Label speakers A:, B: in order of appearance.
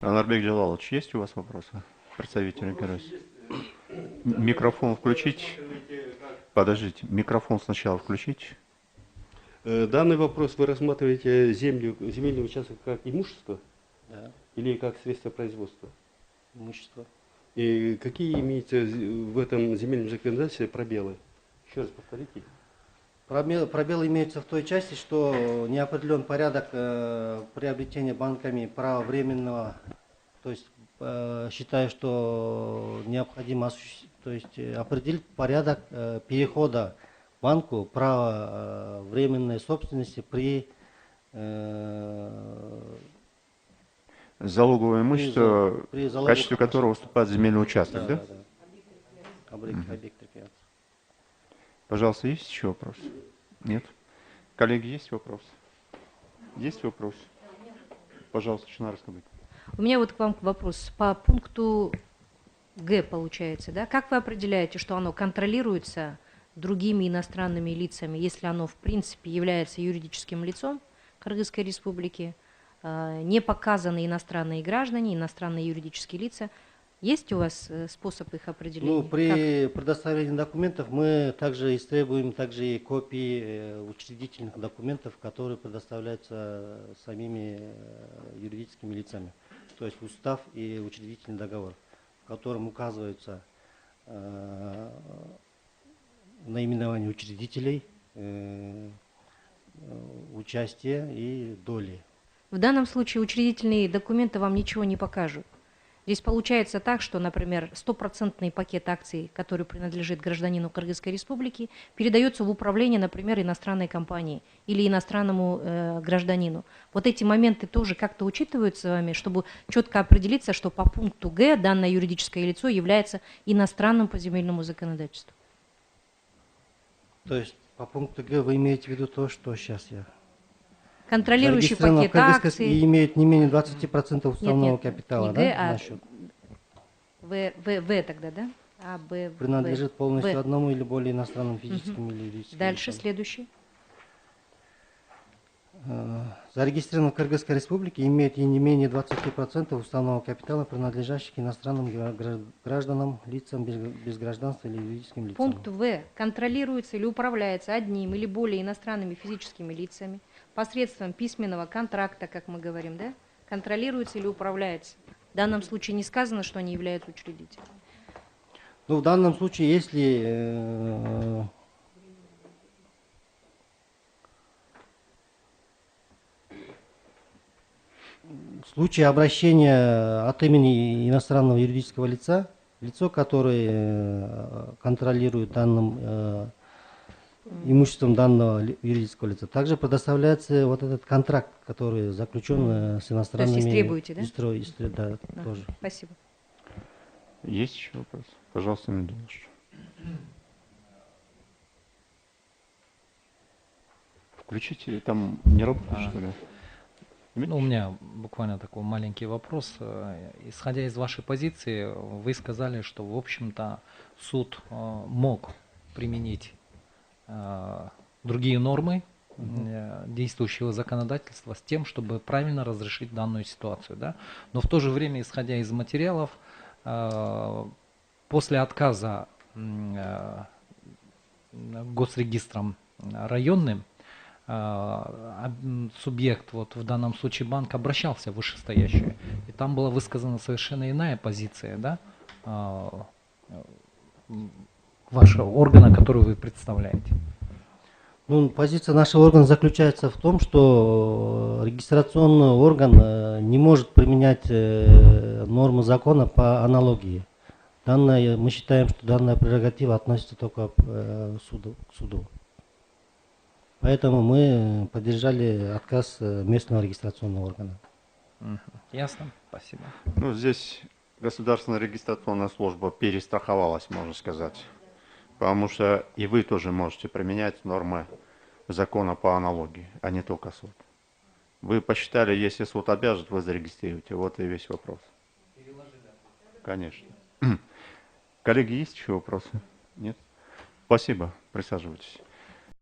A: Анарбек Джалалович, есть у вас вопросы? Представитель ГРС. Микрофон включить. Подождите, микрофон сначала включить.
B: Данный вопрос вы рассматриваете земельный участок как имущество?
C: Да,
B: Или как средство производства?
C: имущество.
B: И какие имеются в этом земельном законодательстве пробелы? Еще раз повторите.
C: Пробел имеется в той части, что не определен порядок приобретения банками права временного, то есть считаю, что необходимо определить порядок перехода банку права временной собственности при
A: Залоговое имущество, в качестве которого выступает земельный участок, да?
C: Да. Объект рекреации.
A: Пожалуйста, есть еще вопрос? Нет? Коллеги, есть вопрос? Есть вопрос? Пожалуйста, Чинар Раскабык.
D: У меня вот к вам вопрос. По пункту Г получается, да? Как вы определяете, что оно контролируется другими иностранными лицами, если оно в принципе является юридическим лицом Кыргызской Республики, не показаны иностранные граждане, иностранные юридические лица? Есть у вас способ их определения?
C: Ну, при предоставлении документов мы также истребуем и копии учредительных документов, которые предоставляются самими юридическими лицами. То есть устав и учредительный договор, в котором указываются наименование учредителей, участие и доли.
D: В данном случае учредительные документы вам ничего не покажут. Здесь получается так, что, например, 100% пакет акций, который принадлежит гражданину Кыргызской Республики, передается в управление, например, иностранной компании или иностранному гражданину. Вот эти моменты тоже как-то учитываются вами, чтобы четко определиться, что по пункту Г данное юридическое лицо является иностранным по земельному законодательству.
C: То есть по пункту Г вы имеете в виду то, что сейчас я...
D: Контролирующий пакет акций.
C: И имеет не менее 20% уставного капитала,
D: не
C: да?
D: Г, а
C: На счет.
D: В тогда, да? А, Б,
C: Принадлежит полностью
D: В.
C: одному или более иностранным физическим или юридическим
D: Дальше
C: лицам.
D: следующий.
C: Зарегистрирован в Кыргызской Республике, имеет и не менее 20% уставного капитала, принадлежащих иностранным гражданам, лицам без гражданства или юридическим лицам.
D: Пункт В. Контролируется или управляется одним или более иностранными физическими лицами посредством письменного контракта, как мы говорим, да? Контролируется или управляется. В данном случае не сказано, что они являются учредителями.
C: Ну, в данном случае, если в случае обращения от имени иностранного юридического лица, лицо, которое контролирует данным имуществом данного юридического лица, также предоставляется вот этот контракт, который заключен с иностранными...
D: То есть истребуете, да?
C: Да, тоже.
D: Спасибо.
A: Есть еще вопрос? Пожалуйста, Эмиль Ильич. Включите, там не работает, что ли?
E: Ну, у меня буквально такой маленький вопрос. Исходя из вашей позиции, вы сказали, что, в общем-то, суд мог применить другие нормы действующего законодательства с тем, чтобы правильно разрешить данную ситуацию. Да? Но в то же время, исходя из материалов, после отказа госрегистром районным, субъект, вот в данном случае банк, обращался в вышестоящую, и там была высказана совершенно иная позиция, да, вашего органа, который вы представляете.
C: Ну, позиция нашего органа заключается в том, что регистрационный орган не может применять нормы закона по аналогии. Мы считаем, что данная прерогатива относится только к суду. Поэтому мы поддержали отказ местного регистрационного органа.
E: Ясно, спасибо.
A: Ну, здесь государственная регистрационная служба перестраховалась, можно сказать. Потому что и вы тоже можете применять нормы закона по аналогии, а не только суд. Вы посчитали, если суд обяжет, вы зарегистрируете. Вот и весь вопрос. Конечно. Коллеги, есть еще вопросы? Нет? Спасибо. Присаживайтесь.